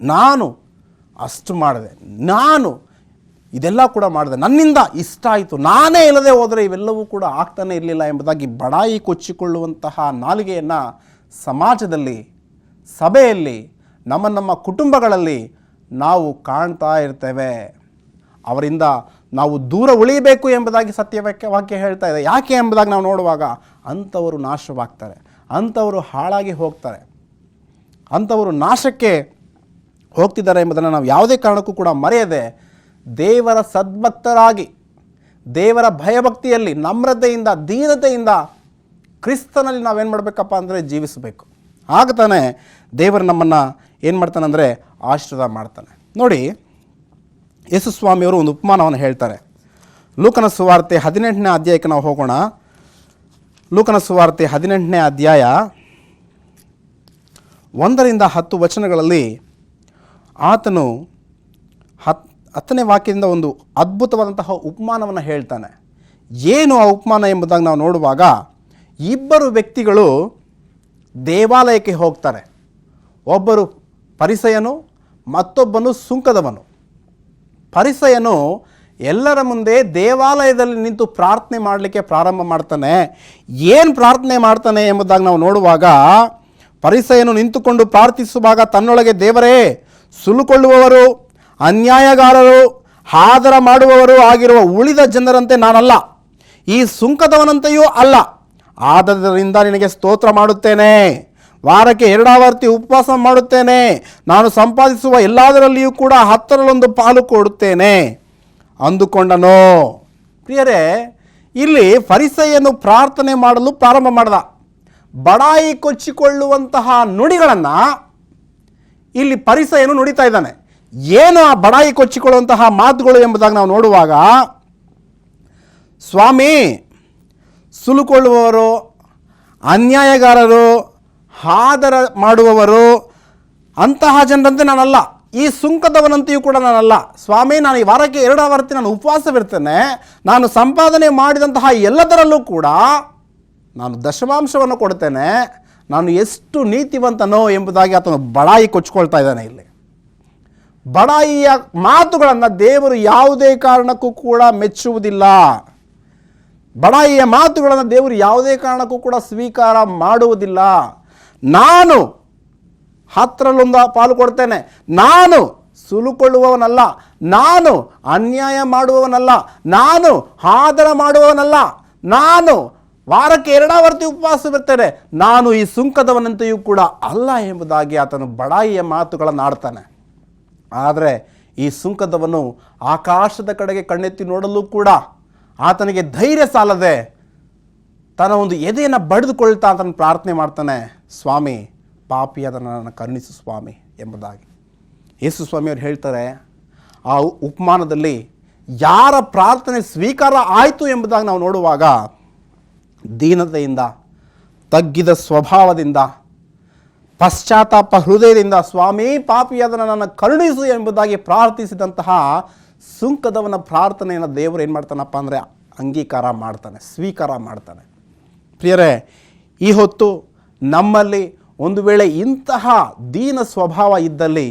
ನಾನು ಅಷ್ಟು ಮಾಡಿದೆ, ನಾನು ಇದೆಲ್ಲ ಕೂಡ ಮಾಡಿದೆ, ನನ್ನಿಂದ ಇಷ್ಟ ಆಯಿತು, ನಾನೇ ಇಲ್ಲದೆ ಹೋದರೆ ಇವೆಲ್ಲವೂ ಕೂಡ ಆಗ್ತಾನೆ ಇರಲಿಲ್ಲ ಎಂಬುದಾಗಿ ಬಡಾಯಿ ಕೊಚ್ಚಿಕೊಳ್ಳುವಂತಹ ನಾಲಿಗೆಯನ್ನು ಸಮಾಜದಲ್ಲಿ, ಸಭೆಯಲ್ಲಿ, ನಮ್ಮ ಕುಟುಂಬಗಳಲ್ಲಿ ನಾವು ಕಾಣ್ತಾ ಇರ್ತೇವೆ. ಅವರಿಂದ ನಾವು ದೂರ ಉಳಿಯಬೇಕು ಎಂಬುದಾಗಿ ವಾಕ್ಯ ಹೇಳ್ತಾ ಇದೆ. ಯಾಕೆ ಎಂಬುದಾಗಿ ನಾವು ನೋಡುವಾಗ ಅಂಥವರು ನಾಶವಾಗ್ತಾರೆ, ಅಂಥವರು ಹಾಳಾಗಿ ಹೋಗ್ತಾರೆ, ಅಂಥವರು ನಾಶಕ್ಕೆ ಹೋಗ್ತಿದ್ದಾರೆ ಎಂಬುದನ್ನು ನಾವು ಯಾವುದೇ ಕಾರಣಕ್ಕೂ ಕೂಡ ಮರೆಯದೆ ದೇವರ ಸದ್ಭಕ್ತರಾಗಿ, ದೇವರ ಭಯಭಕ್ತಿಯಲ್ಲಿ, ನಮ್ರತೆಯಿಂದ, ದೀನತೆಯಿಂದ ಕ್ರಿಸ್ತನಲ್ಲಿ ನಾವೇನು ಮಾಡಬೇಕಪ್ಪ ಅಂದರೆ ಜೀವಿಸಬೇಕು. ಆಗ ತಾನೇ ದೇವರು ನಮ್ಮನ್ನು ಏನು ಮಾಡ್ತಾನೆ ಅಂದರೆ ಆಶೀರ್ವಾದ ಮಾಡ್ತಾನೆ. ನೋಡಿ, ಯೇಸು ಸ್ವಾಮಿಯವರು ಒಂದು ಉಪಮಾನವನ್ನು ಹೇಳ್ತಾರೆ. ಲೂಕನ ಸುವಾರ್ತೆ 18ನೇ ಅಧ್ಯಾಯಕ್ಕೆ ನಾವು ಹೋಗೋಣ. ಲೂಕನ ಸುವಾರ್ತೆ 18ನೇ ಅಧ್ಯಾಯ 1ರಿಂದ 10 ವಚನಗಳಲ್ಲಿ ಆತನು 10ನೇ ವಾಕ್ಯದಿಂದ ಒಂದು ಅದ್ಭುತವಾದಂತಹ ಉಪಮಾನವನ್ನು ಹೇಳ್ತಾನೆ. ಏನು ಆ ಉಪಮಾನ ಎಂಬುದಾಗಿ ನಾವು ನೋಡುವಾಗ, ಇಬ್ಬರು ವ್ಯಕ್ತಿಗಳು ದೇವಾಲಯಕ್ಕೆ ಹೋಗ್ತಾರೆ. ಒಬ್ಬರು ಫರಿಸಾಯನು, ಮತ್ತೊಬ್ಬನು ಸುಂಕದವನು. ಫರಿಸಾಯನು ಎಲ್ಲರ ಮುಂದೆ ದೇವಾಲಯದಲ್ಲಿ ನಿಂತು ಪ್ರಾರ್ಥನೆ ಮಾಡಲಿಕ್ಕೆ ಪ್ರಾರಂಭ ಮಾಡ್ತಾನೆ. ಏನು ಪ್ರಾರ್ಥನೆ ಮಾಡ್ತಾನೆ ಎಂಬುದಾಗಿ ನಾವು ನೋಡುವಾಗ, ಫರಿಸಾಯನು ನಿಂತುಕೊಂಡು ಪ್ರಾರ್ಥಿಸುವಾಗ ತನ್ನೊಳಗೆ, ದೇವರೇ, ಸುಲುಕೊಳ್ಳುವವರು, ಅನ್ಯಾಯಗಾರರು, ಆದರ ಮಾಡುವವರು ಆಗಿರುವ ಉಳಿದ ಜನರಂತೆ ನಾನಲ್ಲ, ಈ ಸುಂಕದವನಂತೆಯೂ ಅಲ್ಲ. ಆದ್ದರಿಂದ ನಿನಗೆ ಸ್ತೋತ್ರ ಮಾಡುತ್ತೇನೆ, ವಾರಕ್ಕೆ 2 ಆವರ್ತಿ ಉಪವಾಸ ಮಾಡುತ್ತೇನೆ, ನಾನು ಸಂಪಾದಿಸುವ ಎಲ್ಲದರಲ್ಲಿಯೂ ಕೂಡ 10ರಲ್ಲಿ 1 ಪಾಲು ಕೊಡುತ್ತೇನೆ ಅಂದುಕೊಂಡನು. ಪ್ರಿಯರೇ, ಇಲ್ಲಿ ಫರಿಸಾಯನು ಪ್ರಾರ್ಥನೆ ಮಾಡಲು ಪ್ರಾರಂಭ ಮಾಡ್ದ. ಬಡಾಯಿ ಕೊಚ್ಚಿಕೊಳ್ಳುವಂತಹ ನುಡಿಗಳನ್ನು ಇಲ್ಲಿ ಫರಿಸಾಯನು ನುಡಿತಾ ಇದ್ದಾನೆ. ಏನು ಆ ಬಡಾಯಿ ಕೊಚ್ಚಿಕೊಳ್ಳುವಂತಹ ಮಾತುಗಳು ಎಂಬುದಾಗಿ ನಾವು ನೋಡುವಾಗ, ಸ್ವಾಮಿ, ಸುಲುಕೊಳ್ಳುವವರು, ಅನ್ಯಾಯಗಾರರು, ಆದರ ಮಾಡುವವರು ಅಂತಹ ಜನರಂತೆ ನಾನಲ್ಲ, ಈ ಸುಂಕದವನಂತೆಯೂ ಕೂಡ ನಾನಲ್ಲ. ಸ್ವಾಮಿ, ನಾನು ಈ ವಾರಕ್ಕೆ 2 ಆವರ್ತಿ ನಾನು ಉಪವಾಸವಿರ್ತೇನೆ, ನಾನು ಸಂಪಾದನೆ ಮಾಡಿದಂತಹ ಎಲ್ಲದರಲ್ಲೂ ಕೂಡ ನಾನು ದಶಮಾಂಶವನ್ನು ಕೊಡ್ತೇನೆ, ನಾನು ಎಷ್ಟು ನೀತಿವಂತನೋ ಎಂಬುದಾಗಿ ಆತನು ಬಡಾಯಿ ಕೊಚ್ಚಿಕೊಳ್ತಾ ಇದ್ದಾನೆ. ಇಲ್ಲಿ ಬಡಾಯಿಯ ಮಾತುಗಳನ್ನು ದೇವರು ಯಾವುದೇ ಕಾರಣಕ್ಕೂ ಕೂಡ ಮೆಚ್ಚುವುದಿಲ್ಲ. ಬಡಾಯಿಯ ಮಾತುಗಳನ್ನು ದೇವರು ಯಾವುದೇ ಕಾರಣಕ್ಕೂ ಕೂಡ ಸ್ವೀಕಾರ ಮಾಡುವುದಿಲ್ಲ. ನಾನು 10ರಲ್ಲಿ 1 ಪಾಲು ಕೊಡ್ತೇನೆ, ನಾನು ಸುಲುಕೊಳ್ಳುವವನಲ್ಲ, ನಾನು ಅನ್ಯಾಯ ಮಾಡುವವನಲ್ಲ, ನಾನು ಆದರ ಮಾಡುವವನಲ್ಲ, ನಾನು ವಾರಕ್ಕೆ 2 ಆವರ್ತಿ ಉಪವಾಸವಿರ್ತೇನೆ, ನಾನು ಈ ಸುಂಕದವನಂತೆಯೂ ಕೂಡ ಅಲ್ಲ ಎಂಬುದಾಗಿ ಆತನು ಬಡಾಯಿಯ ಮಾತುಗಳನ್ನು ಆಡ್ತಾನೆ. ಆದರೆ ಈ ಸುಂಕದವನು ಆಕಾಶದ ಕಡೆಗೆ ಕಣ್ಣೆತ್ತಿ ನೋಡಲು ಕೂಡ ಆತನಿಗೆ ಧೈರ್ಯ ಸಾಲದೆ ತನ್ನ ಒಂದು ಎದೆಯನ್ನು ಬಡಿದುಕೊಳ್ತಾ ಆತನ ಪ್ರಾರ್ಥನೆ ಮಾಡ್ತಾನೆ, ಸ್ವಾಮಿ, ಪಾಪಿಯಾದ ನನ್ನನ್ನು ಕರುಣಿಸು ಸ್ವಾಮಿ ಎಂಬುದಾಗಿ. ಯೇಸು ಸ್ವಾಮಿಯವರು ಹೇಳ್ತಾರೆ, ಆ ಉಪಮಾನದಲ್ಲಿ ಯಾರ ಪ್ರಾರ್ಥನೆ ಸ್ವೀಕಾರ ಆಯಿತು ಎಂಬುದಾಗಿ ನಾವು ನೋಡುವಾಗ, ದೀನತೆಯಿಂದ, ತಗ್ಗಿದ ಸ್ವಭಾವದಿಂದ, ಪಶ್ಚಾತ್ತಾಪ ಹೃದಯದಿಂದ, ಸ್ವಾಮಿ, ಪಾಪಿಯಾದ ನನ್ನನ್ನು ಕರುಣಿಸು ಎಂಬುದಾಗಿ ಪ್ರಾರ್ಥಿಸಿದಂತಹ ಸುಂಕದವನ ಪ್ರಾರ್ಥನೆಯನ್ನು ದೇವರು ಏನು ಮಾಡ್ತಾನಪ್ಪ ಅಂದರೆ ಅಂಗೀಕಾರ ಮಾಡ್ತಾನೆ, ಸ್ವೀಕಾರ ಮಾಡ್ತಾನೆ. ಪ್ರಿಯರೇ, ಈ ಹೊತ್ತು ನಮ್ಮಲ್ಲಿ ಒಂದು ವೇಳೆ ಇಂತಹ ದೀನ ಸ್ವಭಾವ ಇದ್ದಲ್ಲಿ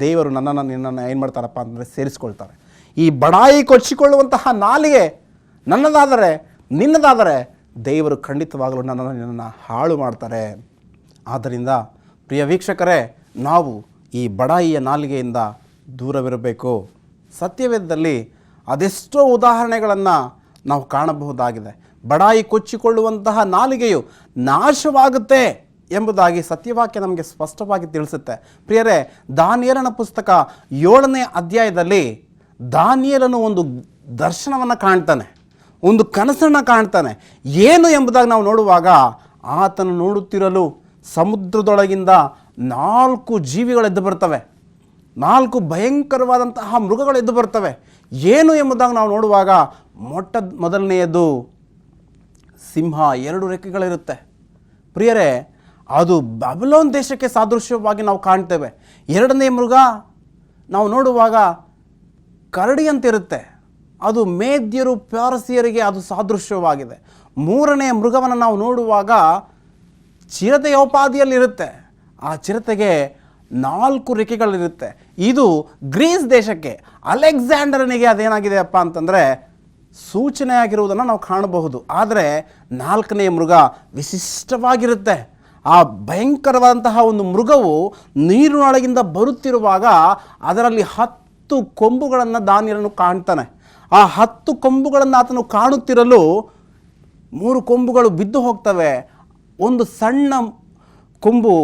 ದೇವರು ನಿನ್ನನ್ನು ಏನು ಮಾಡ್ತಾರಪ್ಪ ಅಂದರೆ ಸೇರಿಸ್ಕೊಳ್ತಾರೆ. ಈ ಬಡಾಯಿ ಕೊಚ್ಚಿಕೊಳ್ಳುವಂತಹ ನಾಲಿಗೆ ನನ್ನದಾದರೆ, ನಿನ್ನದಾದರೆ ದೇವರು ಖಂಡಿತವಾಗಲೂ ನಿನ್ನನ್ನು ಹಾಳು ಮಾಡ್ತಾರೆ. ಆದ್ದರಿಂದ ಪ್ರಿಯ ವೀಕ್ಷಕರೇ, ನಾವು ಈ ಬಡಾಯಿಯ ನಾಲಿಗೆಯಿಂದ ದೂರವಿರಬೇಕು. ಸತ್ಯವೇದದಲ್ಲಿ ಅದೆಷ್ಟೋ ಉದಾಹರಣೆಗಳನ್ನು ನಾವು ಕಾಣಬಹುದಾಗಿದೆ. ಬಡಾಯಿ ಕೊಚ್ಚಿಕೊಳ್ಳುವಂತಹ ನಾಲಿಗೆಯು ನಾಶವಾಗುತ್ತೆ ಎಂಬುದಾಗಿ ಸತ್ಯವಾಕ್ಯ ನಮಗೆ ಸ್ಪಷ್ಟವಾಗಿ ತಿಳಿಸುತ್ತೆ. ಪ್ರಿಯರೇ, ದಾನಿಯೇಲನ ಪುಸ್ತಕ 7ನೇ ಅಧ್ಯಾಯದಲ್ಲಿ ದಾನಿಯೇಲನು ಒಂದು ದರ್ಶನವನ್ನು ಕಾಣ್ತಾನೆ, ಒಂದು ಕನಸನ್ನು ಕಾಣ್ತಾನೆ. ಏನು ಎಂಬುದಾಗಿ ನಾವು ನೋಡುವಾಗ, ಆತನು ನೋಡುತ್ತಿರಲು ಸಮುದ್ರದೊಳಗಿಂದ 4 ಜೀವಿಗಳು ಎದ್ದು ಬರ್ತವೆ, 4 ಭಯಂಕರವಾದಂತಹ ಮೃಗಗಳು ಎದ್ದು ಬರ್ತವೆ. ಏನು ಎಂಬುದಾಗಿ ನಾವು ನೋಡುವಾಗ, ಮೊದಲನೆಯದು ಸಿಂಹ, 2 ರೆಕ್ಕೆಗಳಿರುತ್ತೆ. ಪ್ರಿಯರೇ, ಅದು ಬಾಬಿಲೋನ್ ದೇಶಕ್ಕೆ ಸಾದೃಶ್ಯವಾಗಿ ನಾವು ಕಾಣ್ತೇವೆ. 2ನೇ ಮೃಗ ನಾವು ನೋಡುವಾಗ ಕರಡಿಯಂತಿರುತ್ತೆ, ಅದು ಮೇದ್ಯರು ಪಾರಸಿಯರಿಗೆ ಅದು ಸಾದೃಶ್ಯವಾಗಿದೆ. 3ನೇ ಮೃಗವನ್ನು ನಾವು ನೋಡುವಾಗ ಚಿರತೆಯ ಉಪಾದಿಯಲ್ಲಿರುತ್ತೆ, ಆ ಚಿರತೆಗೆ 4 ರೆಕ್ಕೆಗಳಿರುತ್ತೆ. ಇದು ಗ್ರೀಸ್ ದೇಶಕ್ಕೆ, ಅಲೆಕ್ಸಾಂಡರನಿಗೆ ಅದೇನಾಗಿದೆ ಅಪ್ಪ ಅಂತಂದರೆ ಸೂಚನೆಯಾಗಿರುವುದನ್ನು ನಾವು ಕಾಣಬಹುದು. ಆದರೆ 4ನೇ ಮೃಗ ವಿಶಿಷ್ಟವಾಗಿರುತ್ತೆ. ಆ ಭಯಂಕರವಾದಂತಹ ಒಂದು ಮೃಗವು ನೀರಿನೊಳಗಿಂದ ಬರುತ್ತಿರುವಾಗ ಅದರಲ್ಲಿ 10 ಕೊಂಬುಗಳನ್ನು ದಾನಿಯೇಲನು ಕಾಣ್ತಾನೆ. ಆ 10 ಕೊಂಬುಗಳನ್ನು ಆತನು ಕಾಣುತ್ತಿರಲು 3 ಕೊಂಬುಗಳು ಬಿದ್ದು ಹೋಗ್ತವೆ, ಒಂದು ಸಣ್ಣ ಕೊಂಬು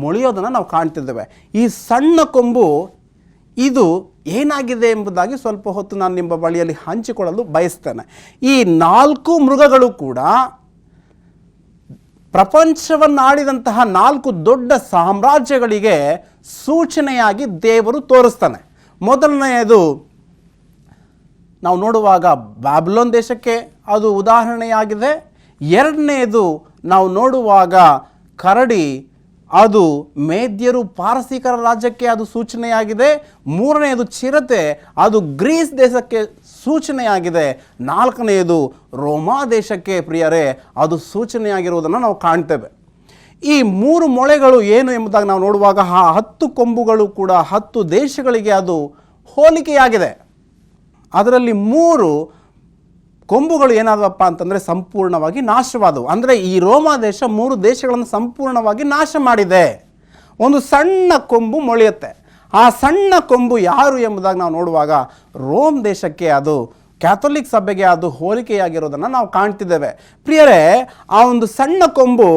ಮೊಳೆಯೋದನ್ನು ನಾವು ಕಾಣ್ತಿದ್ದೇವೆ. ಈ ಸಣ್ಣ ಕೊಂಬು ಇದು ಏನಾಗಿದೆ ಎಂಬುದಾಗಿ ಸ್ವಲ್ಪ ಹೊತ್ತು ನಾನು ನಿಮ್ಮ ಬಳಿಯಲ್ಲಿ ಹಂಚಿಕೊಳ್ಳಲು ಬಯಸ್ತೇನೆ. ಈ 4 ಮೃಗಗಳು ಕೂಡ ಪ್ರಪಂಚವನ್ನಾಡಿದಂತಹ 4 ದೊಡ್ಡ ಸಾಮ್ರಾಜ್ಯಗಳಿಗೆ ಸೂಚನೆಯಾಗಿ ದೇವರು ತೋರಿಸ್ತಾನೆ. ಮೊದಲನೆಯದು ನಾವು ನೋಡುವಾಗ ಬಾಬಿಲೋನ್ ದೇಶಕ್ಕೆ ಅದು ಉದಾಹರಣೆಯಾಗಿದೆ. 2ನೇದು ನಾವು ನೋಡುವಾಗ ಕರಡಿ, ಅದು ಮೇದ್ಯರು ಪಾರಸೀಕರ ರಾಜ್ಯಕ್ಕೆ ಅದು ಸೂಚನೆಯಾಗಿದೆ. 3ನೇದು ಚಿರತೆ, ಅದು ಗ್ರೀಸ್ ದೇಶಕ್ಕೆ ಸೂಚನೆಯಾಗಿದೆ. 4ನೇದು ರೋಮಾ ದೇಶಕ್ಕೆ ಪ್ರಿಯರೇ ಅದು ಸೂಚನೆಯಾಗಿರುವುದನ್ನು ನಾವು ಕಾಣ್ತೇವೆ. ಈ 3 ಮೊಳೆಗಳು ಏನು ಎಂಬುದಾಗಿ ನಾವು ನೋಡುವಾಗ 10 ಕೊಂಬುಗಳು ಕೂಡ 10 ದೇಶಗಳಿಗೆ ಅದು ಹೋಲಿಕೆಯಾಗಿದೆ. ಅದರಲ್ಲಿ 3 ಕೊಂಬುಗಳು ಏನಾದವಪ್ಪ ಅಂತಂದರೆ ಸಂಪೂರ್ಣವಾಗಿ ನಾಶವಾದವು. ಅಂದರೆ ಈ ರೋಮಾ ದೇಶ 3 ದೇಶಗಳನ್ನು ಸಂಪೂರ್ಣವಾಗಿ ನಾಶ ಮಾಡಿದೆ. ಒಂದು ಸಣ್ಣ ಕೊಂಬು ಮೊಳೆಯುತ್ತೆ. ಆ ಸಣ್ಣ ಕೊಂಬು ಯಾರು ಎಂಬುದಾಗಿ ನಾವು ನೋಡುವಾಗ ರೋಮ್ ದೇಶಕ್ಕೆ, ಅದು ಕ್ಯಾಥೋಲಿಕ್ ಸಭೆಗೆ ಅದು ಹೋಲಿಕೆಯಾಗಿರೋದನ್ನು ನಾವು ಕಾಣ್ತಿದ್ದೇವೆ. ಪ್ರಿಯರೇ, ಆ ಒಂದು ಸಣ್ಣ ಕೊಂಬು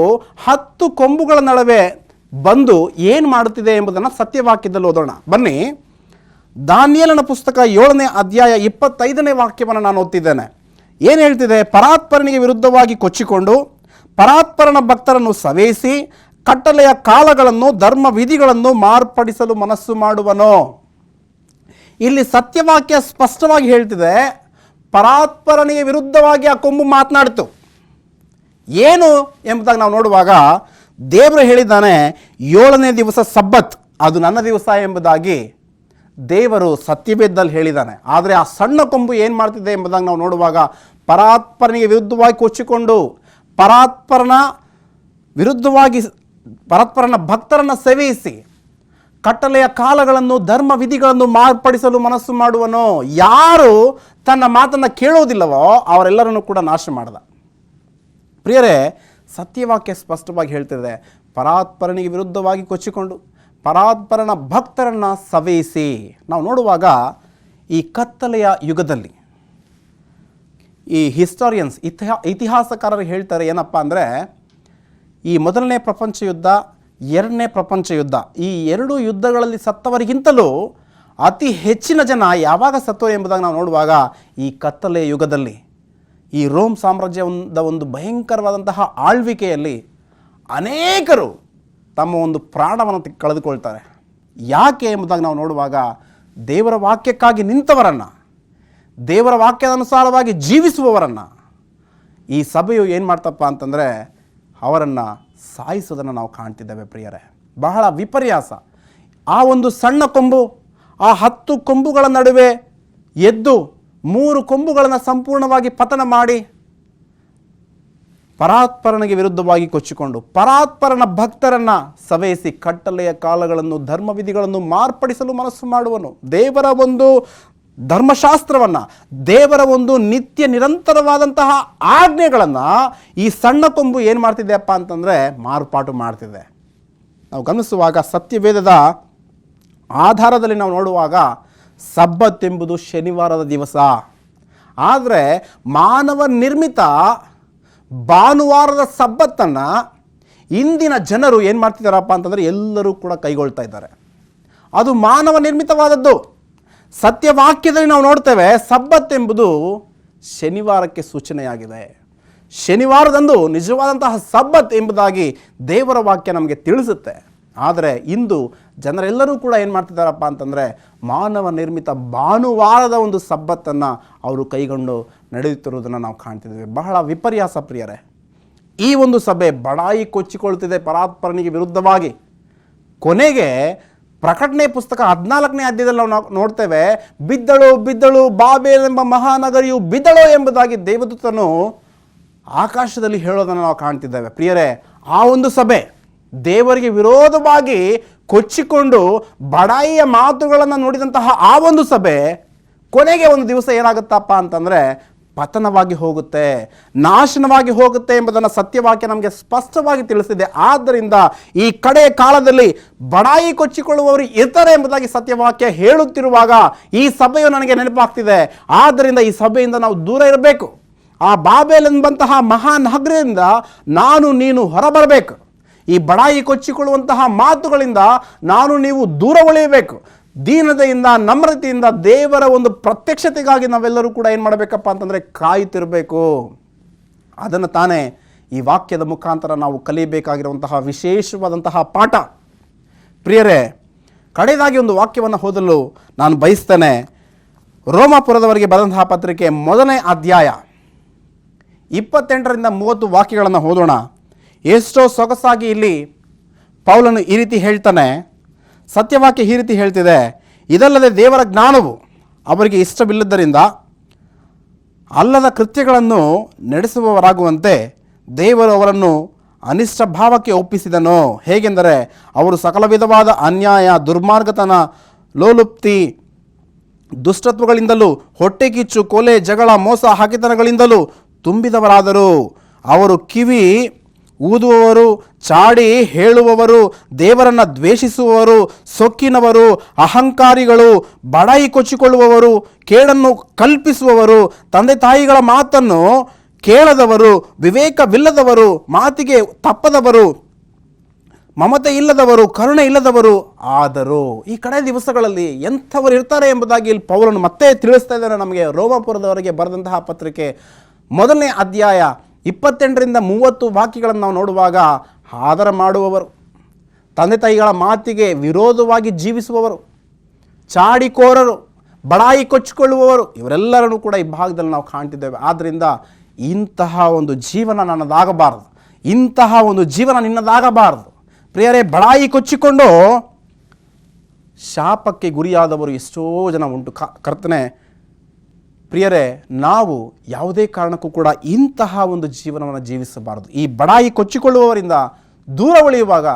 10 ಕೊಂಬುಗಳ ನಡುವೆ ಬಂದು ಏನು ಮಾಡುತ್ತಿದೆ ಎಂಬುದನ್ನು ಸತ್ಯವಾಕ್ಯದಲ್ಲಿ ಓದೋಣ ಬನ್ನಿ. ದಾನಿಯೇಲನ ಪುಸ್ತಕ 7ನೇ ಅಧ್ಯಾಯ 25ನೇ ವಾಕ್ಯವನ್ನು ನಾನು ಓದ್ತಿದ್ದೇನೆ. ಏನು ಹೇಳ್ತಿದೆ? ಪರಾತ್ಪರನಿಗೆ ವಿರುದ್ಧವಾಗಿ ಕೊಚ್ಚಿಕೊಂಡು ಪರಾತ್ಪರನ ಭಕ್ತರನ್ನು ಸವೇಸಿ ಕಟ್ಟಲೆಯ ಕಾಲಗಳನ್ನು ಧರ್ಮ ವಿಧಿಗಳನ್ನು ಮಾರ್ಪಡಿಸಲು ಮನಸ್ಸು ಮಾಡುವನು. ಇಲ್ಲಿ ಸತ್ಯವಾಕ್ಯ ಸ್ಪಷ್ಟವಾಗಿ ಹೇಳ್ತಿದೆ, ಪರಾತ್ಪರನಿಗೆ ವಿರುದ್ಧವಾಗಿ ಆ ಕೊಂಬು ಮಾತನಾಡಿತು. ಏನು ಎಂಬುದಾಗಿ ನಾವು ನೋಡುವಾಗ ದೇವರು ಹೇಳಿದ್ದಾನೆ, 7ನೇ ದಿವಸ ಸಬ್ಬತ್, ಅದು ನನ್ನ ದಿವಸ ಎಂಬುದಾಗಿ ದೇವರು ಸತ್ಯವೇದದಲ್ಲಿ ಹೇಳಿದ್ದಾನೆ. ಆದರೆ ಆ ಸಣ್ಣ ಕೊಂಬು ಏನು ಮಾಡ್ತಿದೆ ಎಂಬುದಾಗಿ ನಾವು ನೋಡುವಾಗ, ಪರಾತ್ಪರನಿಗೆ ವಿರುದ್ಧವಾಗಿ ಕೊಚ್ಚಿಕೊಂಡು ಪರಾತ್ಪರನ ವಿರುದ್ಧವಾಗಿ ಪರಾತ್ಪರನ ಭಕ್ತರನ್ನು ಸೇವಿಸಿ ಕಟ್ಟಲೆಯ ಕಾಲಗಳನ್ನು ಧರ್ಮ ವಿಧಿಗಳನ್ನು ಮಾರ್ಪಡಿಸಲು ಮನಸ್ಸು ಮಾಡುವನು. ಯಾರು ತನ್ನ ಮಾತನ್ನು ಕೇಳೋದಿಲ್ಲವೋ ಅವರೆಲ್ಲರನ್ನು ಕೂಡ ನಾಶ ಮಾಡ್ದ. ಪ್ರಿಯರೇ, ಸತ್ಯವಾಕ್ಯ ಸ್ಪಷ್ಟವಾಗಿ ಹೇಳ್ತಿದೆ, ಪರಾತ್ಪರನಿಗೆ ವಿರುದ್ಧವಾಗಿ ಕೊಚ್ಚಿಕೊಂಡು ಪರಾತ್ಪರನ ಭಕ್ತರನ್ನು ಸವೇಸಿ. ನಾವು ನೋಡುವಾಗ ಈ ಕತ್ತಲೆಯ ಯುಗದಲ್ಲಿ ಈ ಹಿಸ್ಟಾರಿಯನ್ಸ್, ಇತಿಹಾಸಕಾರರು ಹೇಳ್ತಾರೆ ಏನಪ್ಪ ಅಂದರೆ, ಈ ಮೊದಲನೇ ಪ್ರಪಂಚ ಯುದ್ಧ, 2ನೇ ಪ್ರಪಂಚ ಯುದ್ಧ, ಈ 2 ಯುದ್ಧಗಳಲ್ಲಿ ಸತ್ತವರಿಗಿಂತಲೂ ಅತಿ ಹೆಚ್ಚಿನ ಜನ ಯಾವಾಗ ಸತ್ತೋ ಎಂಬುದಾಗಿ ನಾವು ನೋಡುವಾಗ ಈ ಕತ್ತಲೆಯ ಯುಗದಲ್ಲಿ, ಈ ರೋಮ್ ಸಾಮ್ರಾಜ್ಯದ ಒಂದು ಭಯಂಕರವಾದಂತಹ ಆಳ್ವಿಕೆಯಲ್ಲಿ ಅನೇಕರು ತಮ್ಮ ಒಂದು ಪ್ರಾಣವನ್ನು ಕಳೆದುಕೊಳ್ತಾರೆ. ಯಾಕೆ ಎಂಬುದಾಗಿ ನಾವು ನೋಡುವಾಗ ದೇವರ ವಾಕ್ಯಕ್ಕಾಗಿ ನಿಂತವರನ್ನು, ದೇವರ ವಾಕ್ಯದ ಅನುಸಾರವಾಗಿ ಜೀವಿಸುವವರನ್ನು ಈ ಸಭೆಯು ಏನು ಮಾಡ್ತಪ್ಪ ಅಂತಂದರೆ ಅವರನ್ನು ಸಾಯಿಸೋದನ್ನು ನಾವು ಕಾಣ್ತಿದ್ದೇವೆ. ಪ್ರಿಯರೇ, ಬಹಳ ವಿಪರ್ಯಾಸ. ಆ ಒಂದು ಸಣ್ಣ ಕೊಂಬು ಆ 10 ಕೊಂಬುಗಳ ನಡುವೆ ಎದ್ದು 3 ಕೊಂಬುಗಳನ್ನು ಸಂಪೂರ್ಣವಾಗಿ ಪತನ ಮಾಡಿ ಪರಾತ್ಪರನಿಗೆ ವಿರುದ್ಧವಾಗಿ ಕೊಚ್ಚಿಕೊಂಡು ಪರಾತ್ಪರನ ಭಕ್ತರನ್ನು ಸವೇಸಿ ಕಟ್ಟಲೆಯ ಕಾಲಗಳನ್ನು ಧರ್ಮವಿಧಿಗಳನ್ನು ಮಾರ್ಪಡಿಸಲು ಮನಸ್ಸು ಮಾಡುವನು. ದೇವರ ಒಂದು ಧರ್ಮಶಾಸ್ತ್ರವನ್ನು, ದೇವರ ಒಂದು ನಿತ್ಯ ನಿರಂತರವಾದಂತಹ ಆಜ್ಞೆಗಳನ್ನು ಈ ಸಣ್ಣ ಕೊಂಬು ಏನು ಮಾಡ್ತಿದೆಯಪ್ಪ ಅಂತಂದರೆ ಮಾರ್ಪಾಟು ಮಾಡ್ತಿದೆ. ನಾವು ಗಮನಿಸುವಾಗ ಸತ್ಯವೇದದ ಆಧಾರದಲ್ಲಿ ನಾವು ನೋಡುವಾಗ ಸಬ್ಬತ್ ಎಂಬುದು ಶನಿವಾರದ ದಿವಸ. ಆದರೆ ಮಾನವ ನಿರ್ಮಿತ ಭಾನುವಾರದ ಸಬ್ಬತ್ತನ್ನು ಇಂದಿನ ಜನರು ಏನು ಮಾಡ್ತಿದ್ದಾರಪ್ಪ ಅಂತಂದರೆ ಎಲ್ಲರೂ ಕೂಡ ಕೈಗೊಳ್ತಾ ಇದ್ದಾರೆ. ಅದು ಮಾನವ ನಿರ್ಮಿತವಾದದ್ದು. ಸತ್ಯವಾಕ್ಯದಲ್ಲಿ ನಾವು ನೋಡ್ತೇವೆ, ಸಬ್ಬತ್ ಎಂಬುದು ಶನಿವಾರಕ್ಕೆ ಸೂಚನೆಯಾಗಿದೆ. ಶನಿವಾರದಂದು ನಿಜವಾದಂತಹ ಸಬ್ಬತ್ ಎಂಬುದಾಗಿ ದೇವರ ವಾಕ್ಯ ನಮಗೆ ತಿಳಿಸುತ್ತೆ. ಆದರೆ ಇಂದು ಜನರೆಲ್ಲರೂ ಕೂಡ ಏನು ಮಾಡ್ತಿದ್ದಾರಪ್ಪ ಅಂತಂದರೆ ಮಾನವ ನಿರ್ಮಿತ ಭಾನುವಾರದ ಒಂದು ಸಬ್ಬತ್ತನ್ನು ಅವರು ಕೈಗೊಂಡು ನಡೆಯುತ್ತಿರುವುದನ್ನು ನಾವು ಕಾಣ್ತಿದ್ದೇವೆ. ಬಹಳ ವಿಪರ್ಯಾಸ ಪ್ರಿಯರೇ. ಈ ಒಂದು ಸಭೆ ಬಡಾಯಿ ಕೊಚ್ಚಿಕೊಳ್ತಿದೆ ಪರಾತ್ಪರನಿಗೆ ವಿರುದ್ಧವಾಗಿ. ಕೊನೆಗೆ ಪ್ರಕಟಣೆ ಪುಸ್ತಕ 14ನೇ ಅಧ್ಯಾಯದಲ್ಲಿ ನಾವು ನೋಡ್ತೇವೆ, ಬಿದ್ದಳು ಬಿದ್ದಳು ಬಾಬೇಲ್ ಎಂಬ ಮಹಾನಗರಿಯು ಬಿದ್ದಳು ಎಂಬುದಾಗಿ ದೇವದೂತನು ಆಕಾಶದಲ್ಲಿ ಹೇಳೋದನ್ನು ನಾವು ಕಾಣ್ತಿದ್ದೇವೆ. ಪ್ರಿಯರೇ, ಆ ಒಂದು ಸಭೆ ದೇವರಿಗೆ ವಿರೋಧವಾಗಿ ಕೊಚ್ಚಿಕೊಂಡು ಬಡಾಯಿಯ ಮಾತುಗಳನ್ನು ನುಡಿದಂತಹ ಆ ಒಂದು ಸಭೆ ಕೊನೆಗೆ ಒಂದು ದಿವಸ ಏನಾಗುತ್ತಪ್ಪ ಅಂತಂದರೆ ಪತನವಾಗಿ ಹೋಗುತ್ತೆ, ನಾಶನವಾಗಿ ಹೋಗುತ್ತೆ ಎಂಬುದನ್ನು ಸತ್ಯವಾಕ್ಯ ನಮಗೆ ಸ್ಪಷ್ಟವಾಗಿ ತಿಳಿಸಿದೆ. ಆದ್ದರಿಂದ ಈ ಕಡೆಯ ಕಾಲದಲ್ಲಿ ಬಡಾಯಿ ಕೊಚ್ಚಿಕೊಳ್ಳುವವರು ಇರ್ತಾರೆ ಎಂಬುದಾಗಿ ಸತ್ಯವಾಕ್ಯ ಹೇಳುತ್ತಿರುವಾಗ ಈ ಸಭೆಯು ನನಗೆ ನೆನಪಾಗ್ತಿದೆ. ಆದ್ದರಿಂದ ಈ ಸಭೆಯಿಂದ ನಾವು ದೂರ ಇರಬೇಕು. ಆ ಬಾಬೇಲ್ ಎಂಬಂತಹ ಮಹಾನಗರದಿಂದ ನಾನು ನೀನು ಹೊರಬರಬೇಕು. ಈ ಬಡಾಯಿ ಕೊಚ್ಚಿಕೊಳ್ಳುವಂತಹ ಮಾತುಗಳಿಂದ ನಾನು ನೀವು ದೂರ ಉಳಿಯಬೇಕು. ದೀನತೆಯಿಂದ ನಮ್ರತೆಯಿಂದ ದೇವರ ಒಂದು ಪ್ರತ್ಯಕ್ಷತೆಗಾಗಿ ನಾವೆಲ್ಲರೂ ಕೂಡ ಏನು ಮಾಡಬೇಕಪ್ಪ ಅಂತಂದರೆ ಕಾಯುತ್ತಿರಬೇಕು. ಅದನ್ನು ತಾನೇ ಈ ವಾಕ್ಯದ ಮುಖಾಂತರ ನಾವು ಕಲಿಯಬೇಕಾಗಿರುವಂತಹ ವಿಶೇಷವಾದಂತಹ ಪಾಠ. ಪ್ರಿಯರೇ, ಕಡೆಯದಾಗಿ ಒಂದು ವಾಕ್ಯವನ್ನು ಓದಲು ನಾನು ಬಯಸ್ತೇನೆ. ರೋಮಾಪುರದವರಿಗೆ ಬರೆದಂತಹ ಪತ್ರಿಕೆ 1ನೇ ಅಧ್ಯಾಯ 28ರಿಂದ 30 ವಾಕ್ಯಗಳನ್ನು ಓದೋಣ. ಎಷ್ಟೋ ಸೊಗಸಾಗಿ ಇಲ್ಲಿ ಪೌಲನು ಈ ರೀತಿ ಹೇಳ್ತಾನೆ. ಸತ್ಯವಾಕ್ಯ ಈ ರೀತಿ ಹೇಳ್ತಿದೆ, ಇದಲ್ಲದೆ ದೇವರ ಜ್ಞಾನವು ಅವರಿಗೆ ಇಷ್ಟವಿಲ್ಲದ್ದರಿಂದ ಅಲ್ಲದ ಕೃತ್ಯಗಳನ್ನು ನಡೆಸುವವರಾಗುವಂತೆ ದೇವರು ಅವರನ್ನು ಅನಿಷ್ಟ ಭಾವಕ್ಕೆ ಒಪ್ಪಿಸಿದನು. ಹೇಗೆಂದರೆ ಅವರು ಸಕಲ ವಿಧವಾದ ಅನ್ಯಾಯ, ದುರ್ಮಾರ್ಗತನ, ಲೋಲುಪ್ತಿ, ದುಷ್ಟತ್ವಗಳಿಂದಲೂ, ಹೊಟ್ಟೆಕಿಚ್ಚು, ಕೊಲೆ, ಜಗಳ, ಮೋಸ, ಹಾಕಿತನಗಳಿಂದಲೂ ತುಂಬಿದವರಾದರು. ಅವರು ಕಿವಿ ಊದುವವರು, ಚಾಡಿ ಹೇಳುವವರು, ದೇವರನ್ನು ದ್ವೇಷಿಸುವವರು, ಸೊಕ್ಕಿನವರು, ಅಹಂಕಾರಿಗಳು, ಬಡಾಯಿ ಕೊಚ್ಚಿಕೊಳ್ಳುವವರು, ಕೇಡನ್ನು ಕಲ್ಪಿಸುವವರು, ತಂದೆ ತಾಯಿಗಳ ಮಾತನ್ನು ಕೇಳದವರು, ವಿವೇಕವಿಲ್ಲದವರು, ಮಾತಿಗೆ ತಪ್ಪದವರು, ಮಮತೆ ಇಲ್ಲದವರು, ಕರುಣೆ ಇಲ್ಲದವರು ಆದರು. ಈ ಕಡೆ ದಿವಸಗಳಲ್ಲಿ ಎಂಥವರು ಇರ್ತಾರೆ ಎಂಬುದಾಗಿ ಇಲ್ಲಿ ಪೌಲನು ಮತ್ತೆ ತಿಳಿಸ್ತಾ ಇದ್ದಾರೆ ನಮಗೆ. ರೋಮಾಪುರದವರಿಗೆ ಬರೆದಂತಹ ಪತ್ರಿಕೆ 1ನೇ ಅಧ್ಯಾಯ 28ರಿಂದ 30 ವಾಕ್ಯಗಳನ್ನು ನಾವು ನೋಡುವಾಗ, ಆದರ ಮಾಡುವವರು, ತಂದೆ ತಾಯಿಗಳ ಮಾತಿಗೆ ವಿರೋಧವಾಗಿ ಜೀವಿಸುವವರು, ಚಾಡಿಕೋರರು, ಬಡಾಯಿ ಕೊಚ್ಚಿಕೊಳ್ಳುವವರು, ಇವರೆಲ್ಲರನ್ನು ಕೂಡ ಈ ಭಾಗದಲ್ಲಿ ನಾವು ಕಾಣ್ತಿದ್ದೇವೆ. ಆದ್ದರಿಂದ ಇಂತಹ ಒಂದು ಜೀವನ ನನ್ನದಾಗಬಾರದು, ಇಂತಹ ಒಂದು ಜೀವನ ನಿನ್ನದಾಗಬಾರದು. ಪ್ರಿಯರೇ, ಬಡಾಯಿ ಕೊಚ್ಚಿಕೊಂಡು ಶಾಪಕ್ಕೆ ಗುರಿಯಾದವರು ಎಷ್ಟೋ ಜನ ಉಂಟು. ಕರ್ತನೆ, ಪ್ರಿಯರೇ, ನಾವು ಯಾವುದೇ ಕಾರಣಕ್ಕೂ ಕೂಡ ಇಂತಹ ಒಂದು ಜೀವನವನ್ನು ಜೀವಿಸಬಾರದು. ಈ ಬಡಾಯಿ ಕೊಚ್ಚಿಕೊಳ್ಳುವವರಿಂದ ದೂರ ಉಳಿಯುವಾಗ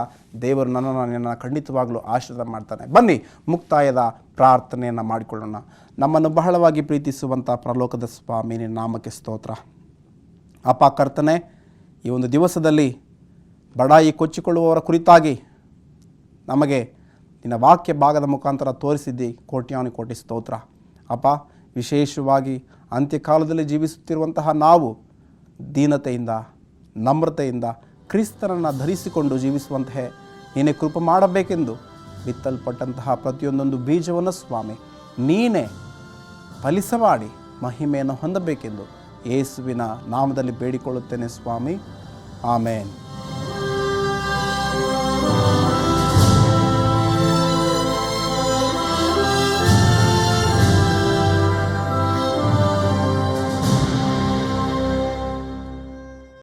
ದೇವರು ನನ್ನನ್ನು ಖಂಡಿತವಾಗಲೂ ಆಶೀರ್ವಾದ ಮಾಡ್ತಾನೆ. ಬನ್ನಿ ಮುಕ್ತಾಯದ ಪ್ರಾರ್ಥನೆಯನ್ನು ಮಾಡಿಕೊಳ್ಳೋಣ. ನಮ್ಮನ್ನು ಬಹಳವಾಗಿ ಪ್ರೀತಿಸುವಂಥ ಪರಲೋಕದ ಸ್ವಾಮಿ, ನಿನ್ನ ನಾಮಕ್ಕೆ ಸ್ತೋತ್ರ. ಅಪ್ಪ ಕರ್ತನೆ, ಈ ಒಂದು ದಿವಸದಲ್ಲಿ ಬಡಾಯಿ ಕೊಚ್ಚಿಕೊಳ್ಳುವವರ ಕುರಿತಾಗಿ ನಮಗೆ ನಿನ್ನ ವಾಕ್ಯ ಭಾಗದ ಮುಖಾಂತರ ತೋರಿಸಿದ್ದಿ. ಕೋಟ್ಯಾನುಕೋಟಿ ಸ್ತೋತ್ರ ಅಪ್ಪ. ವಿಶೇಷವಾಗಿ ಅಂತ್ಯಕಾಲದಲ್ಲಿ ಜೀವಿಸುತ್ತಿರುವಂತಹ ನಾವು ದೀನತೆಯಿಂದ, ನಮ್ರತೆಯಿಂದ ಕ್ರಿಸ್ತನನ್ನು ಧರಿಸಿಕೊಂಡು ಜೀವಿಸುವಂತಹ ನೀನೇ ಕೃಪೆ ಮಾಡಬೇಕೆಂದು ಬಿತ್ತಲ್ಪಟ್ಟಂತಹ ಪ್ರತಿಯೊಂದೊಂದು ಬೀಜವನ್ನು ಸ್ವಾಮಿ ನೀನೇ ಫಲಿಸಮಾಡಿ ಮಹಿಮೆಯನ್ನು ಹೊಂದಬೇಕೆಂದು ಯೇಸುವಿನ ನಾಮದಲ್ಲಿ ಬೇಡಿಕೊಳ್ಳುತ್ತೇನೆ ಸ್ವಾಮಿ. ಆಮೇನ್.